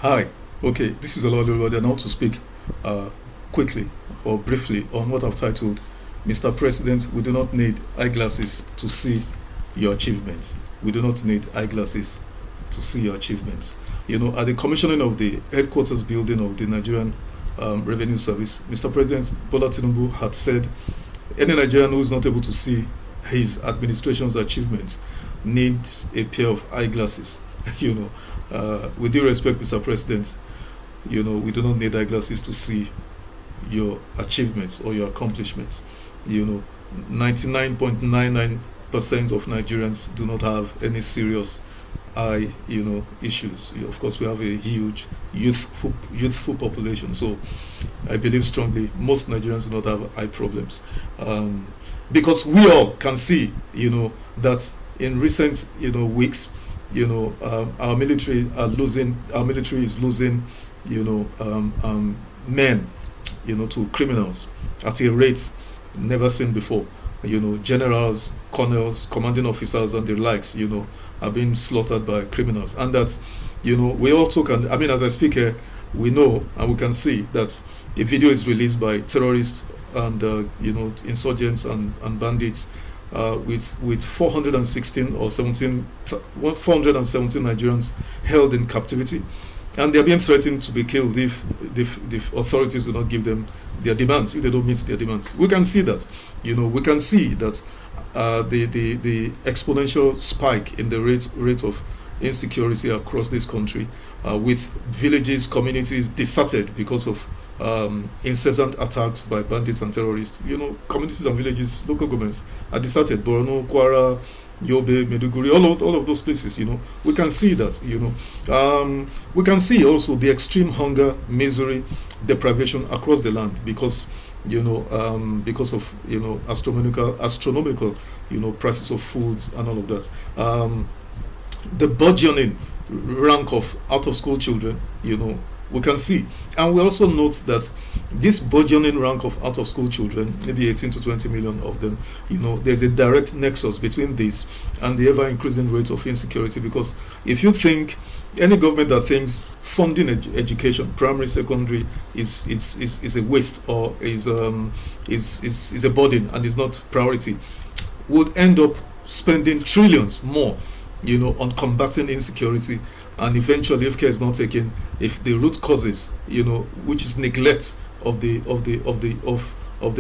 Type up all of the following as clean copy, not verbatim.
Hi. Okay, this is Olawale, and I want to speak uh, quickly or briefly on what I've titled Mr. President, we do not need eyeglasses to see your achievements. We do not need eyeglasses to see your achievements. At the commissioning of the headquarters building of the Nigerian Revenue Service, Mr. President Bola Tinubu had said any Nigerian who is not able to see his administration's achievements needs a pair of eyeglasses. you know, with due respect, Mr. President, we do not need eyeglasses to see your achievements or your accomplishments. You know, 99.99% of Nigerians do not have any serious eye, issues. Of course, we have a huge youthful population, so I believe strongly most Nigerians do not have eye problems, because we all can see, that in recent, weeks, our military is losing, men, to criminals at a rate never seen before. Generals, colonels, commanding officers, and the likes, are being slaughtered by criminals. And that, we also can, I mean, as I speak here, we know and we can see that a video is released by terrorists and, insurgents and bandits, with 416 or 17, 417 Nigerians held in captivity, and they are being threatened to be killed if the authorities do not give them their demands, if they don't meet their demands. We can see that, we can see that the exponential spike in the rate of insecurity across this country, with villages, communities deserted because of incessant attacks by bandits and terrorists. Communities and villages, local governments are deserted. Borno, Kwara, Yobe, Meduguri, all of those places. We can see that. We can see also the extreme hunger, misery, deprivation across the land because because of astronomical prices of foods and all of that. The burgeoning rank of out of school children, we can see. And we also note that this burgeoning rank of out of school children, maybe 18 to 20 million of them, there's a direct nexus between this and the ever increasing rate of insecurity. Because if you think any government that thinks funding education, primary, secondary, is a waste or is a burden and is not priority, would end up spending trillions more, on combating insecurity. And eventually, if care is not taken, if the root causes, which is neglect of the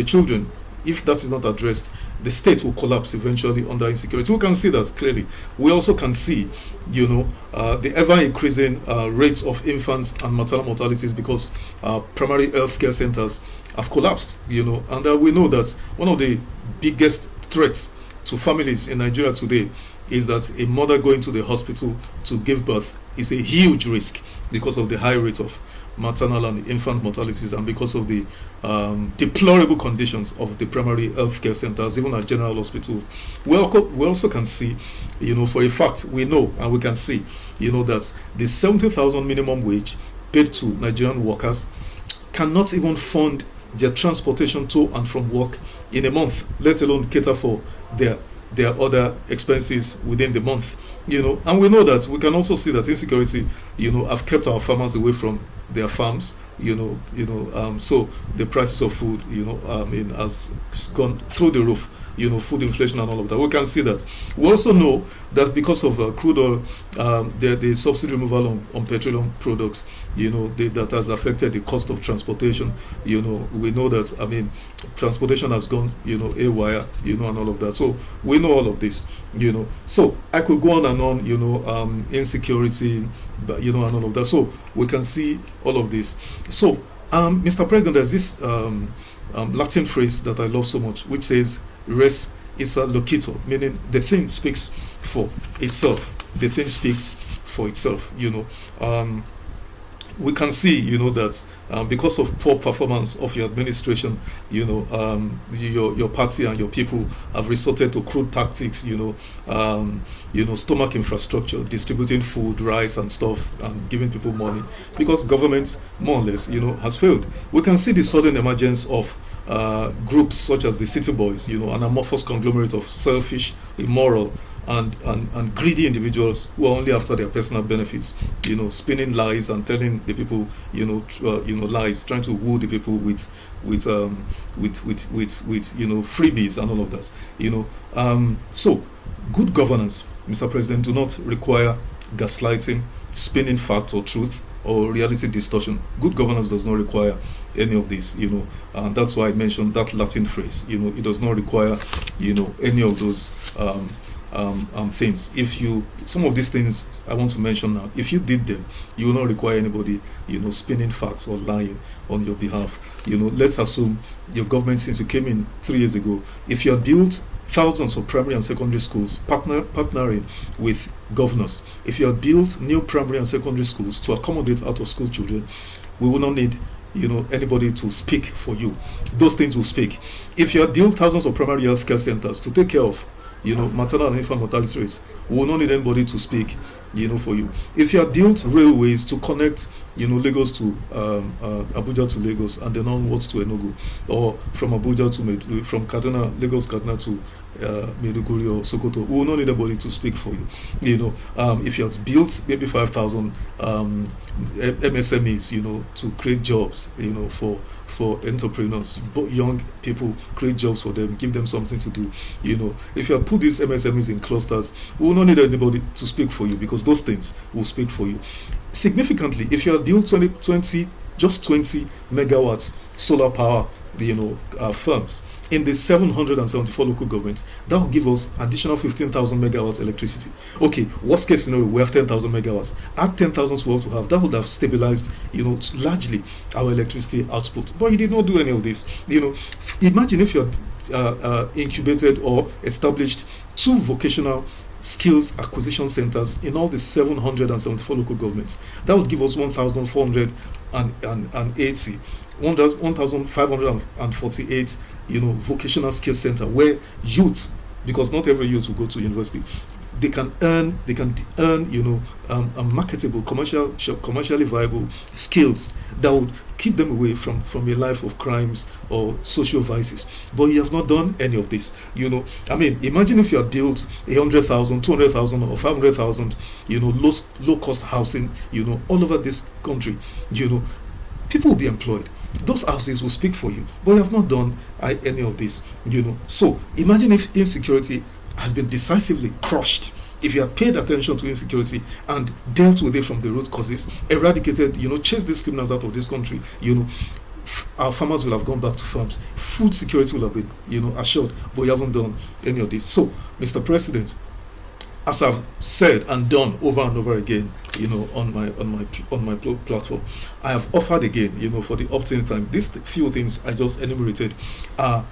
children, if that is not addressed, the state will collapse eventually under insecurity. We can see that clearly. We also can see, the ever increasing rates of infants and maternal mortalities because primary health care centers have collapsed. And we know that one of the biggest threats to families in Nigeria today is that a mother going to the hospital to give birth is a huge risk because of the high rate of maternal and infant mortalities, and because of the deplorable conditions of the primary health care centers, even at general hospitals. We also can see, for a fact, we know and we can see, that the 70,000 minimum wage paid to Nigerian workers cannot even fund their transportation to and from work in a month, let alone cater for their other expenses within the month. And we know that we can also see that insecurity, have kept our farmers away from their farms. So the prices of food, has gone through the roof. Food inflation and all of that. We can see that. We also know that because of crude oil, the subsidy removal on petroleum products, that has affected the cost of transportation. We know that, transportation has gone, haywire, and all of that. So we know all of this, So I could go on and on, insecurity, but, and all of that. So we can see all of this. So, Mr. President, there's this Latin phrase that I love so much, which says, res ipsa loquitor, meaning the thing speaks for itself. The thing speaks for itself. We can see, that because of poor performance of your administration, your party and your people have resorted to crude tactics. Stomach infrastructure, distributing food, rice, and stuff, and giving people money, because government, more or less, has failed. We can see the sudden emergence of groups such as the City Boys, an amorphous conglomerate of selfish, immoral, and greedy individuals who are only after their personal benefits, spinning lies and telling the people, lies, trying to woo the people with freebies and all of that. So good governance, Mr. President, do not require gaslighting, spinning fact or truth, or reality distortion. Good governance does not require any of this, and that's why I mentioned that Latin phrase. It does not require, any of those things. Some of these things I want to mention now, if you did them, you will not require anybody, spinning facts or lying on your behalf. Let's assume your government, since you came in 3 years ago, if you have built thousands of primary and secondary schools, partnering with governors, if you have built new primary and secondary schools to accommodate out of school children, we will not need anybody to speak for you. Those things will speak. If you have built thousands of primary health care centers to take care of maternal and infant mortality rates, we will not need anybody to speak for you. If you have built railways to connect Lagos to Abuja to Lagos, and then onwards to Enugu, or from Abuja to from Lagos Kaduna to Maiduguri or Sokoto, we will not need anybody to speak for you. If you have built maybe 5,000 MSMEs, to create jobs, for entrepreneurs, young people, create jobs for them, give them something to do. If you have put these MSMEs in clusters, we will not need anybody to speak for you, because those things will speak for you. Significantly, if you have built 20 megawatts solar power, firms in the 774 local governments, that will give us additional 15,000 megawatts electricity. Okay, worst case scenario, we have 10,000 megawatts. Add 10,000 to what we have, that would have stabilized, largely our electricity output. But you did not do any of this. Imagine if you had incubated or established 2 vocational skills acquisition centers in all the 774 local governments. That would give us 1,548 vocational skills center, where youth, because not every youth will go to university, they can earn marketable, commercially viable skills that would keep them away from a life of crimes or social vices. But you have not done any of this. Imagine if you had built 100,000, 200,000, or 500,000, low cost housing, all over this country. People will be employed. Those houses will speak for you. But you have not done any of this. So imagine if insecurity has been decisively crushed. If you have paid attention to insecurity and dealt with it from the root causes, eradicated, chased these criminals out of this country, our farmers will have gone back to farms. Food security will have been, assured. But you haven't done any of this. So, Mr. President, as I've said and done over and over again, on my platform, I have offered again, for the opt-in time. These few things I just enumerated are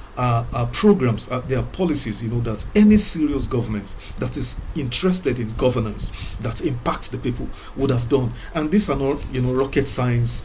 programs, they are policies, that any serious government that is interested in governance that impacts the people would have done. And these are not, rocket science,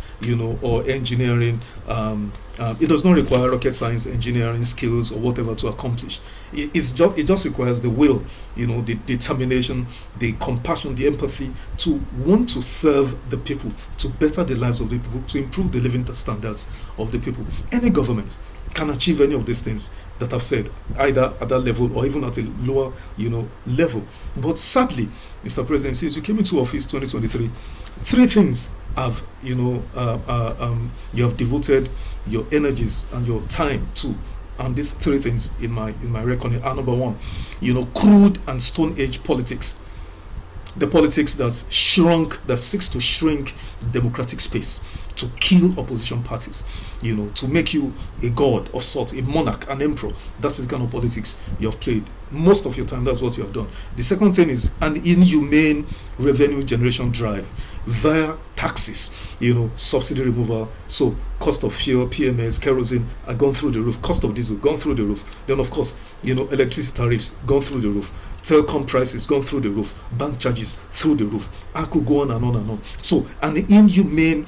or engineering. It does not require rocket science, engineering skills, or whatever to accomplish. It just requires the will, the determination, the compassion, the empathy to want to serve the people, to better the lives of the people, to improve the living standards of the people. Any government can achieve any of these things that I've said, either at that level or even at a lower, level. But sadly, Mr. President, since you came into office 2023, 3 things have, you have devoted your energies and your time to. And these 3 things in my reckoning are: number 1, crude and Stone Age politics. The politics that seeks to shrink democratic space, to kill opposition parties, to make you a god of sorts, a monarch, an emperor. That's the kind of politics you have played. Most of your time, that's what you have done. The second thing is an inhumane revenue generation drive via taxes, subsidy removal. So cost of fuel, PMS, kerosene are gone through the roof. Cost of diesel gone through the roof. Then of course, electricity tariffs gone through the roof. Telecom prices gone through the roof. Bank charges through the roof. I could go on and on and on. So an inhumane,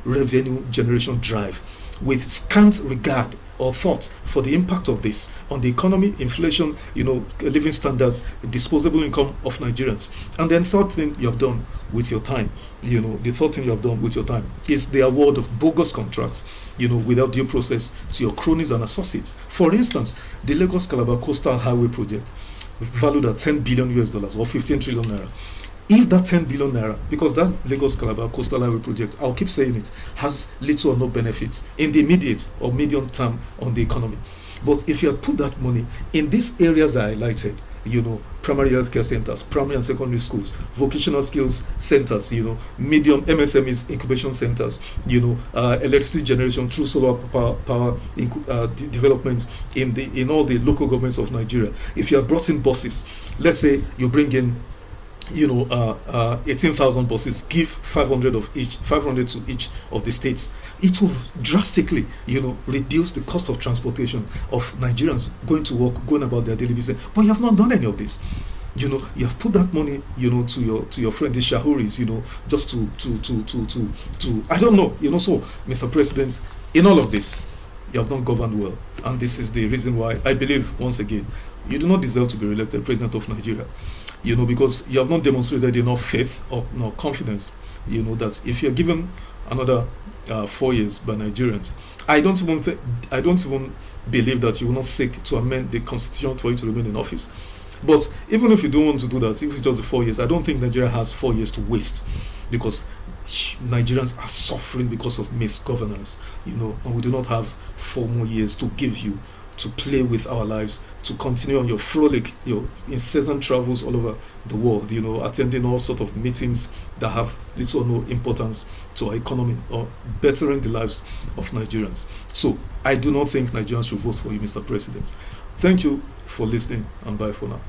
revenue generation drive with scant regard or thought for the impact of this on the economy, inflation, living standards, disposable income of Nigerians. And then third thing you have done with your time, the third thing you have done with your time is the award of bogus contracts, without due process to your cronies and associates. For instance, the Lagos Calabar Coastal Highway project. valued at 10 billion US dollars or 15 trillion naira. If that 10 billion naira, because that Lagos Calabar Coastal Highway project, I'll keep saying it, has little or no benefits in the immediate or medium term on the economy. But if you had put that money in these areas that I highlighted, primary healthcare centers, primary and secondary schools, vocational skills centers, medium MSMEs incubation centers, electricity generation through solar power development in all the local governments of Nigeria. If you had brought in buses, let's say you bring in 18,000 buses, give 500 to each of the states, it will drastically, reduce the cost of transportation of Nigerians going to work, going about their daily business. But you have not done any of this. You have put that money, to your friend the Shahuris, just to I don't know, so Mr. President, in all of this, you have not governed well, and this is the reason why I believe once again you do not deserve to be re-elected president of Nigeria. Because you have not demonstrated enough faith or no confidence. That if you're given another 4 years by Nigerians, I don't even believe that you will not seek to amend the constitution for you to remain in office. But even if you don't want to do that, if it's just the 4 years, I don't think Nigeria has 4 years to waste, because Nigerians are suffering because of misgovernance, and we do not have 4 more years to give you to play with our lives, to continue on your frolic, your incessant travels all over the world, attending all sorts of meetings that have little or no importance to our economy or bettering the lives of Nigerians. So I do not think Nigerians should vote for you, Mr. President. Thank you for listening, and bye for now.